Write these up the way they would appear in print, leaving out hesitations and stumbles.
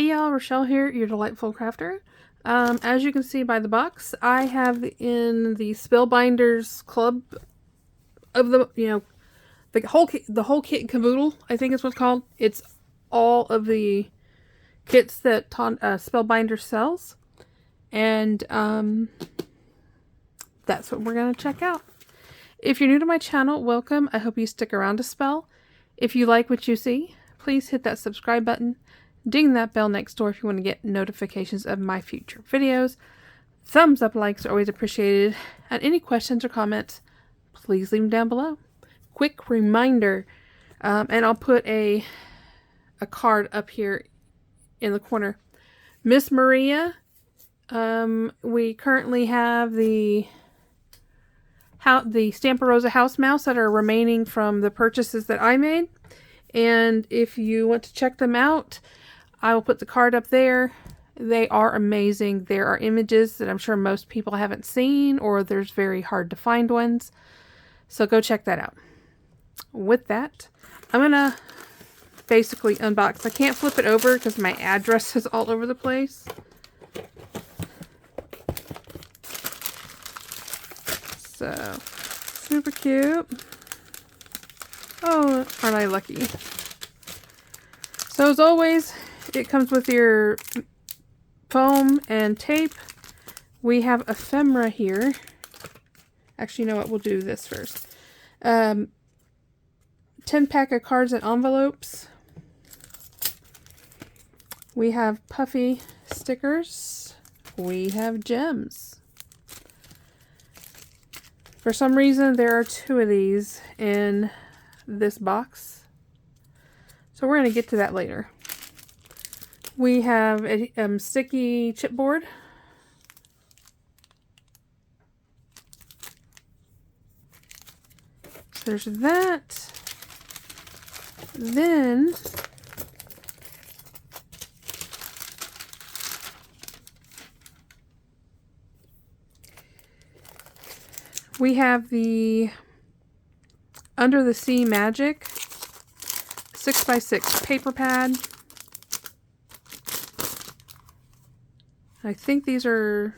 Hey y'all, Rochelle here, your delightful crafter. As you can see by the box, I have in the Spellbinders club of the, the whole kit and caboodle, I think is what's called. It's all of the kits that Spellbinder sells. And that's what we're going to check out. If you're new to my channel, welcome. I hope you stick around to spell. If you like what you see, please hit that subscribe button. Ding that bell next door if you want to get notifications of my future videos. Thumbs up, likes are always appreciated. And any questions or comments, please leave them down below. Quick reminder, and I'll put a card up here in the corner. Miss Maria, we currently have the Stamperosa house mouse that are remaining from the purchases that I made. And if you want to check them out, I will put the card up there. They are amazing. There are images that I'm sure most people haven't seen, or there's very hard to find ones. So go check that out. With that, I'm going to basically unbox. I can't flip it over because my address is all over the place. So, super cute. Oh, aren't I lucky? So as always, it comes with your foam and tape. We have ephemera here. Actually, you know what? We'll do this first. 10-pack of cards and envelopes. We have puffy stickers. We have gems. For some reason, there are 2 of these in this box. So we're going to get to that later. We have a sticky chipboard. There's that. Then we have the Under the Sea Magic 6x6 paper pad. I think these are,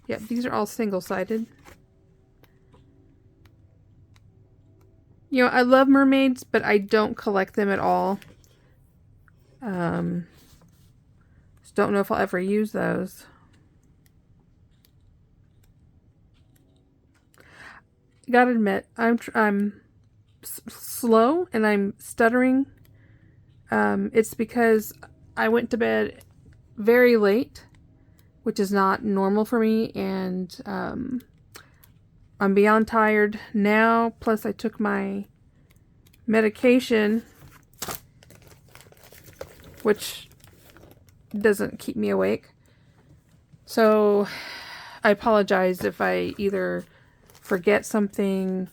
yeah, these are all single-sided. You know, I love mermaids, but I don't collect them at all. Just don't know if I'll ever use those. Gotta admit, I'm slow and I'm stuttering. It's because I went to bed very late, which is not normal for me, and I'm beyond tired now, plus I took my medication, which doesn't keep me awake. So I apologize if I either forget something,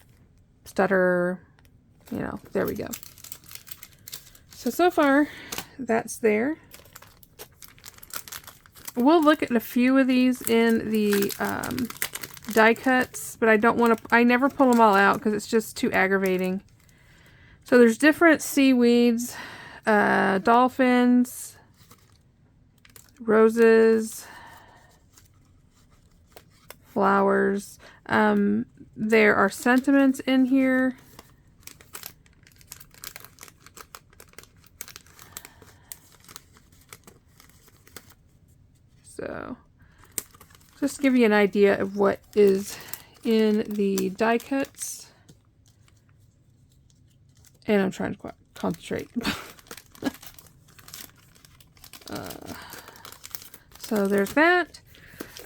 stutter, you know, there we go. So far, that's there. We'll look at a few of these in the die cuts, but I don't want to, I never pull them all out because it's just too aggravating. So there's different seaweeds, dolphins, roses, flowers. There are sentiments in here. So, just to give you an idea of what is in the die cuts. And I'm trying to concentrate. So there's that.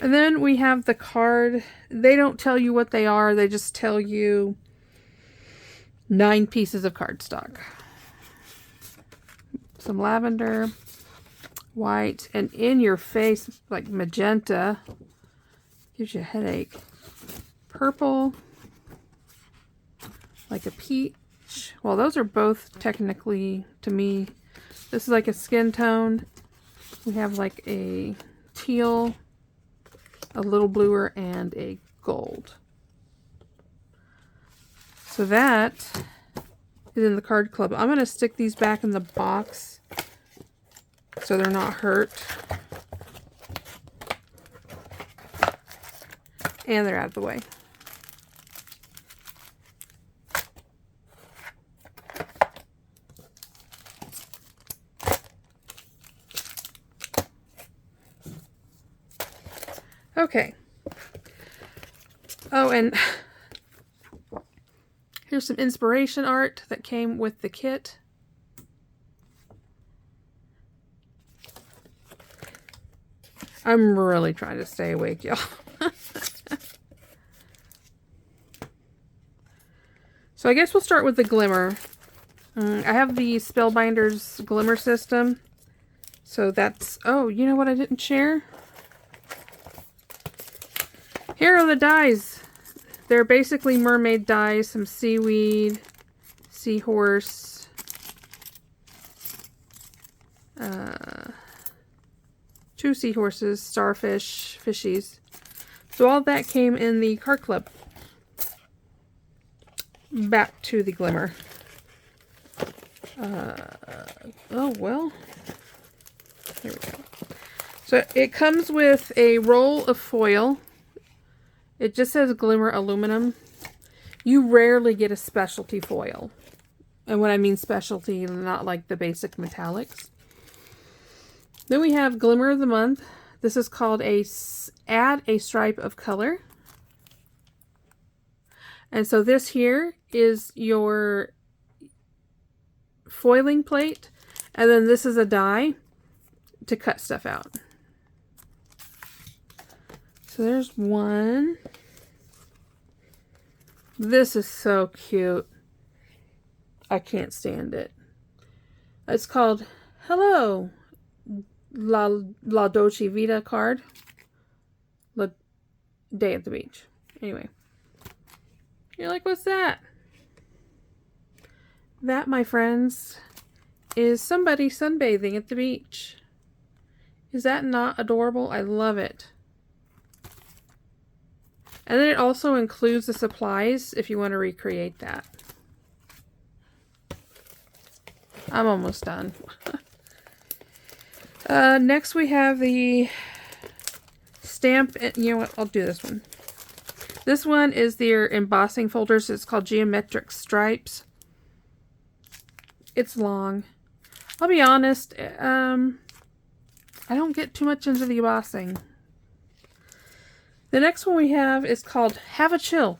And then we have the card. They don't tell you what they are. They just tell you 9 pieces of cardstock. Some lavender, white, and in your face, like magenta, gives you a headache. Purple, like a peach. Well, those are both technically, to me, this is like a skin tone. We have like a teal, a little bluer, and a gold. So that is in the card club. I'm going to stick these back in the box so they're not hurt. And they're out of the way. Okay. Oh, and here's some inspiration art that came with the kit. I'm really trying to stay awake, y'all. So I guess we'll start with the Glimmer. I have the Spellbinders Glimmer system. So that's... Oh, you know what I didn't share? Here are the dies. They're basically mermaid dies. Some seaweed, seahorse, two seahorses, starfish, fishies. So all that came in the card club. Back to the Glimmer. Oh, well. Here we go. So it comes with a roll of foil. It just says Glimmer aluminum. You rarely get a specialty foil. And when I mean specialty, not like the basic metallics. Then we have Glimmer of the Month. This is called Add a Stripe of Color. And so this here is your foiling plate. And then this is a die to cut stuff out. So there's one. This is so cute. I can't stand it. It's called Hello La Dolce Vita card. La Day at the Beach. Anyway. You're like, what's that? That, my friends, is somebody sunbathing at the beach. Is that not adorable? I love it. And then it also includes the supplies if you want to recreate that. I'm almost done. Next we have the stamp. You know what? I'll do this one. This one is their embossing folders. It's called Geometric Stripes. It's long. I'll be honest. I don't get too much into the embossing. The next one we have is called Have a Chill.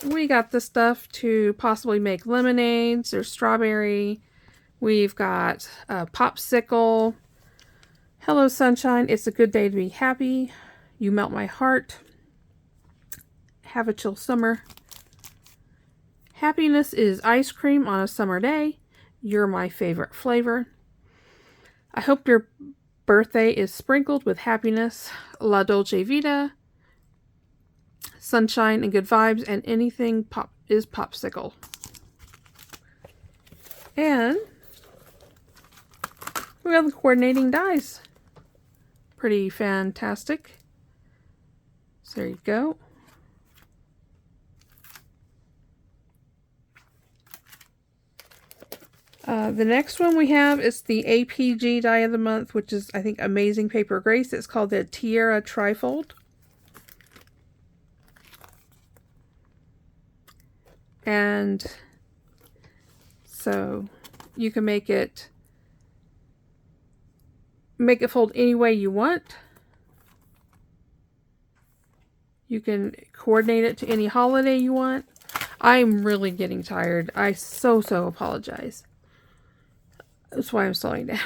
We got the stuff to possibly make lemonades. There's strawberry. We've got popsicle. Hello Sunshine. It's a good day to be happy. You melt my heart. Have a chill summer. Happiness is ice cream on a summer day. You're my favorite flavor. I hope your birthday is sprinkled with happiness. La Dolce Vita. Sunshine and good vibes, and anything pop is popsicle. And we have the coordinating dies. Pretty fantastic. So there you go. The next one we have is the APG Die of the Month, which is, I think, Amazing Paper Grace. It's called the Tierra Trifold. And so you can make it fold any way you want. You can coordinate it to any holiday you want. I'm really getting tired. I so apologize. That's why I'm slowing down.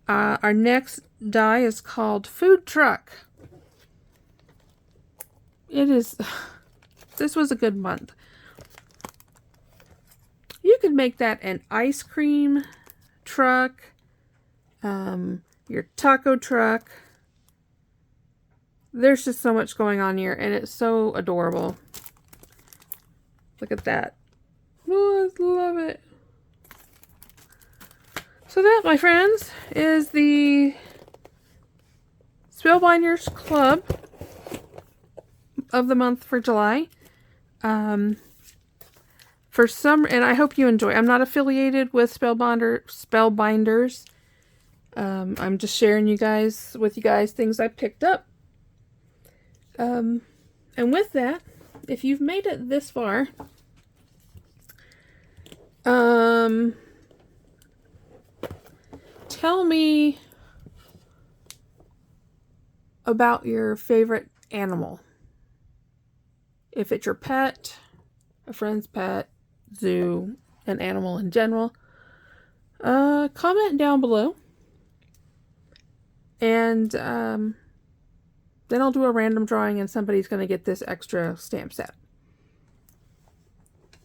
Our next die is called Food Truck. It is... This was a good month. You could make that an ice cream truck, your taco truck. There's just so much going on here, and it's so adorable. Look at that. Oh, I love it. So that, my friends, is the Spellbinders Club of the month for July. For and I hope you enjoy. I'm not affiliated with Spellbinders. I'm just sharing with you guys things I picked up. And with that, if you've made it this far, tell me about your favorite animal. If it's your pet, a friend's pet, zoo, an animal in general, comment down below. And then I'll do a random drawing and somebody's going to get this extra stamp set.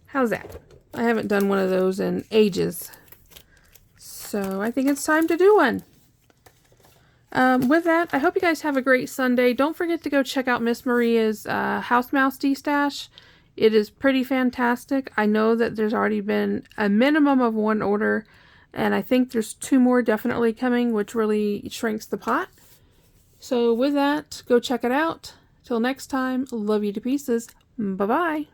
How's that? I haven't done one of those in ages. So I think it's time to do one. With that, I hope you guys have a great Sunday. Don't forget to go check out Miss Maria's House Mouse D-Stash. It is pretty fantastic. I know that there's already been a minimum of 1 order, and I think there's 2 more definitely coming, which really shrinks the pot. So with that, go check it out. Till next time, love you to pieces. Bye-bye.